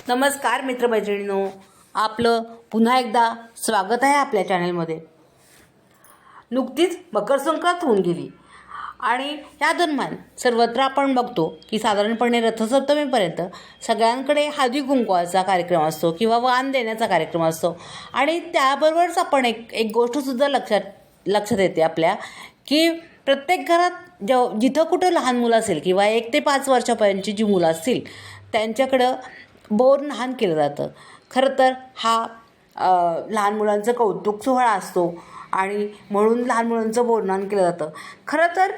नमस्कार मित्रमैत्रिणींनो, आपलं पुन्हा एकदा स्वागत आहे आपल्या चॅनलमध्ये. नुकतीच मकर संक्रांत होऊन गेली आणि या दरम्यान सर्वत्र आपण बघतो की साधारणपणे रथसप्तमीपर्यंत सगळ्यांकडे हळदी कुंकवाचा कार्यक्रम असतो किंवा वाण देण्याचा कार्यक्रम असतो. आणि त्याबरोबरच आपण एक गोष्टसुद्धा लक्षात येते आपल्या, की प्रत्येक घरात जिथं कुठं लहान मुलं असेल किंवा 1 ते 5 वर्षापर्यंतची जी मुलं असतील त्यांच्याकडं बोरन्हाण केलं जातं. खरं तर हा लहान मुलांचं कौतुक सोहळा असतो आणि म्हणून लहान मुलांचं बोरन्हाण केलं जातं. खरं तर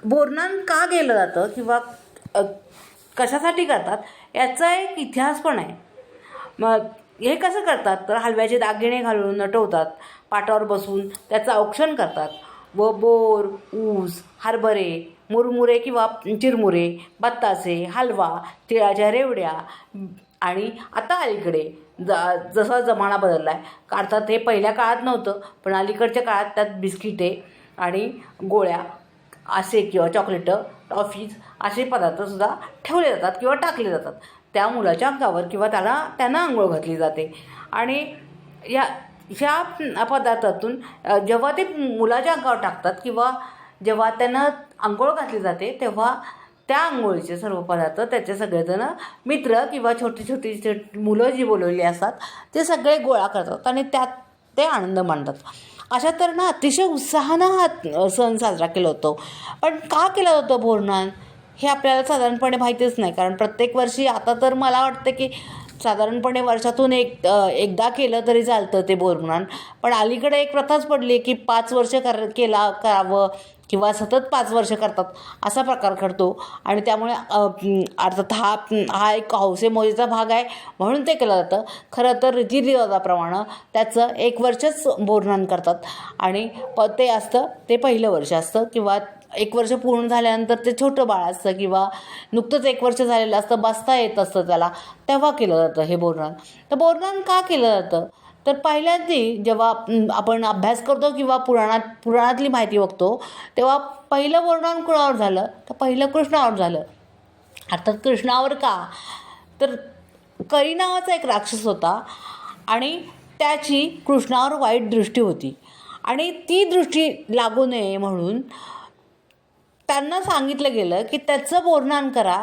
बोरन्हाण का केलं जातं किंवा कशासाठी करतात याचा एक इतिहास पण आहे. मग हे कसं करतात तर हलव्याचे दागिने घालून नटवतात, पाटावर बसून त्याचं औक्षण करतात व बोर, ऊस, हरभरे, मुरमुरे किंवा चिरमुरे, बत्तासे, हलवा, तिळाच्या रेवड्या आणि आता अलीकडे जसा जमाना बदलला आहे अर्थात हे पहिल्या काळात नव्हतं, पण अलीकडच्या काळात त्यात बिस्किटे आणि गोळ्या असे किंवा चॉकलेटं, टॉफीज असे पदार्थसुद्धा ठेवले जातात किंवा टाकले जातात त्या मुलाच्या अंगावर किंवा त्यांना आंघोळ घातली जाते. आणि ह्या पदार्थातून जेव्हा ते मुलाच्या अंगावर टाकतात किंवा जेव्हा त्यांना आंघोळ घातली जाते तेव्हा त्या आंघोळीचे सर्व पदार्थ त्याचे सगळेजण मित्र किंवा छोटी मुलं जी बोलवलेली असतात ते सगळे गोळा करतात आणि त्यात ते आनंद मानतात. अशा तऱ्हेनं अतिशय उत्साहानं हा सण साजरा केला होतो. पण का केलं होतं बोरन्हाण हे आपल्याला साधारणपणे माहितीच नाही, कारण प्रत्येक वर्षी आता तर मला वाटतं की साधारणपणे वर्षातून एकदा केलं तरी चालतं ते बोरन्हाण. पण अलीकडे एक प्रथाच पडली की 5 वर्ष करावं किंवा सतत 5 वर्ष करतात असा प्रकार घडतो. आणि त्यामुळे अर्थात हा एक हौसेमौजेचा भाग आहे म्हणून ते केलं जातं. खरं तर रीतिरिवाजाप्रमाणे त्याचं 1 वर्षच बोरन्हाण करतात आणि ते पहिलं वर्ष असतं किंवा 1 वर्ष पूर्ण झाल्यानंतर ते छोटं बाळ असतं किंवा नुकतंच 1 वर्ष झालेलं असतं, बसता येत असतं त्याला, तेव्हा केलं जातं हे बोरन्हाण. तर बोरन्हाण का केलं जातं तर पहिल्यांदी जेव्हा आपण अभ्यास करतो किंवा पुराणातली माहिती बघतो तेव्हा पहिलं बोरन्हाण कुणावर झालं तर पहिलं कृष्णावर झालं. अर्थात कृष्णावर का तर करी नावाचा एक राक्षस होता आणि त्याची कृष्णावर वाईट दृष्टी होती आणि ती दृष्टी लागू नये म्हणून त्यांना सांगितलं गेलं की त्याचं बोरन्हाण करा,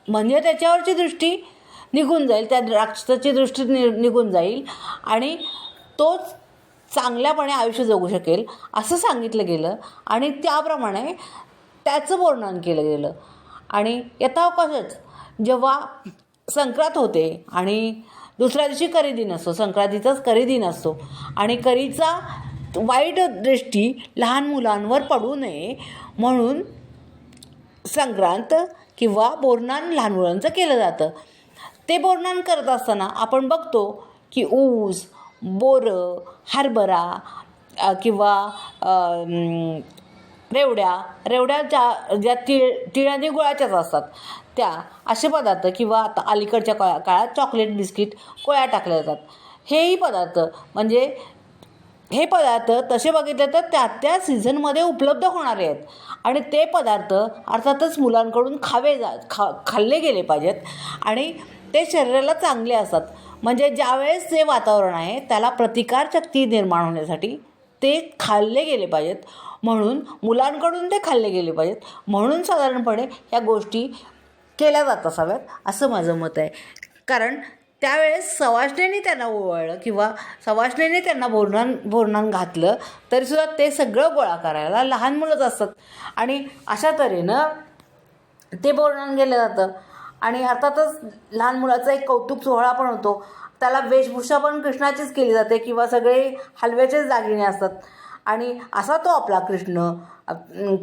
म्हणजे त्याच्यावरची दृष्टी निघून जाईल, त्या राक्षसाची दृष्टी निघून जाईल आणि तो चांगल्यापणे आयुष्य जगू शकेल असं सांगितलं गेलं. आणि त्याप्रमाणे त्याचं बोरन्हाण केलं गेलं. आणि यथावकाशच जेव्हा संक्रांत होते आणि दुसऱ्या दिवशी करीदिन असतो, संक्रांतीचाच करीदिन असतो आणि करीचा वाईट दृष्टी लहान मुलांवर पडू नये म्हणून संक्रांत किंवा बोरन्हाण लहान मुलांचं केलं जातं. ते बोरन्हाण करत असताना आपण बघतो की ऊस, बोरं, हरभरा किंवा रेवड्या ज्या तिळाने गुळाच्याच असतात त्या असे पदार्थ किंवा आता अलीकडच्या काळात चॉकलेट, बिस्किट, गोळ्या टाकल्या जातात. हे पदार्थ तसे बघितले तर त्या सीझनमध्ये उपलब्ध होणारे आहेत आणि ते पदार्थ अर्थातच मुलांकडून खाल्ले गेले पाहिजेत आणि ते शरीराला चांगले असतात. म्हणजे ज्यावेळेस जे वातावरण आहे त्याला प्रतिकारशक्ती निर्माण होण्यासाठी ते खाल्ले गेले पाहिजेत, म्हणून मुलांकडून ते खाल्ले गेले पाहिजेत, म्हणून साधारणपणे ह्या गोष्टी केल्या जात असाव्यात असं माझं मत आहे. कारण त्यावेळेस सवाष्णीने त्यांना ओवाळलं किंवा सवाष्णीने त्यांना बोरन्हाण घातलं तरीसुद्धा ते सगळं गोळा करायला लहान मुलंच असतात आणि अशा तऱ्हेनं ते बोरन्हाण केलं जातं. आणि अर्थातच लहान मुलाचा एक कौतुक सोहळा पण होतो. त्याला वेशभूषा पण कृष्णाचीच केली जाते किंवा सगळे हलव्याचेच दागिने असतात आणि असा तो आपला कृष्ण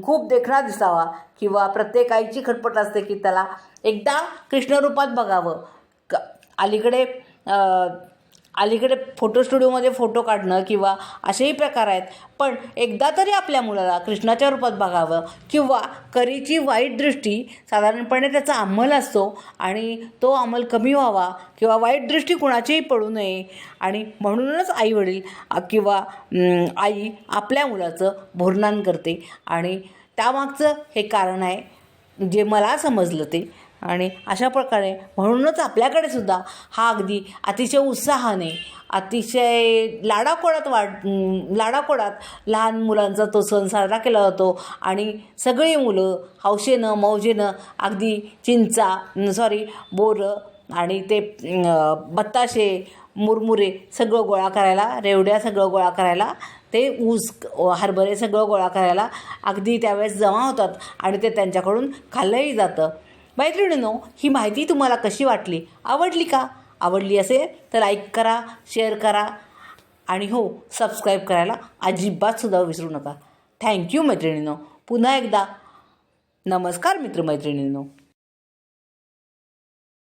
खूप देखणा दिसावा किंवा प्रत्येक आईची खटपट असते की त्याला एकदा कृष्णरूपात बघावं. अलीकडे फोटो स्टुडिओमध्ये फोटो काढणं किंवा असेही प्रकार आहेत, पण एकदा तरी आपल्या मुलाला कृष्णाच्या रूपात बघावं किंवा करीची वाईट दृष्टी साधारणपणे त्याचा अंमल असतो आणि तो अंमल कमी व्हावा किंवा वाईट दृष्टी कुणाचीही पडू नये आणि म्हणूनच आईवडील किंवा आई आपल्या मुलाचं बोरन्हाण करते आणि त्यामागचं हे कारण आहे जे मला समजलं ते. आणि अशा प्रकारे म्हणूनच आपल्याकडे सुद्धा हा अगदी अतिशय उत्साहाने अतिशय लाडाकोडात लहान मुलांचा तो सण साजरा केला जातो आणि सगळी मुलं हौशेनं मौजेनं अगदी बोरं आणि ते बत्ताशे मुरमुरे सगळं गोळा करायला, रेवड्या सगळं गोळा करायला, ते ऊस हरभरे सगळं गोळा करायला अगदी त्यावेळेस जमा होतात आणि ते त्यांच्याकडून खाल्लंही जातं. मैत्रिणींनो, ही माहिती तुम्हाला कशी वाटली? आवडली का? आवडली असेल तर लाईक करा, शेअर करा आणि हो, सबस्क्राईब करायला अजिबातसुद्धा विसरू नका. थँक्यू मैत्रिणींनो. पुन्हा एकदा नमस्कार मित्रमैत्रिणींनो.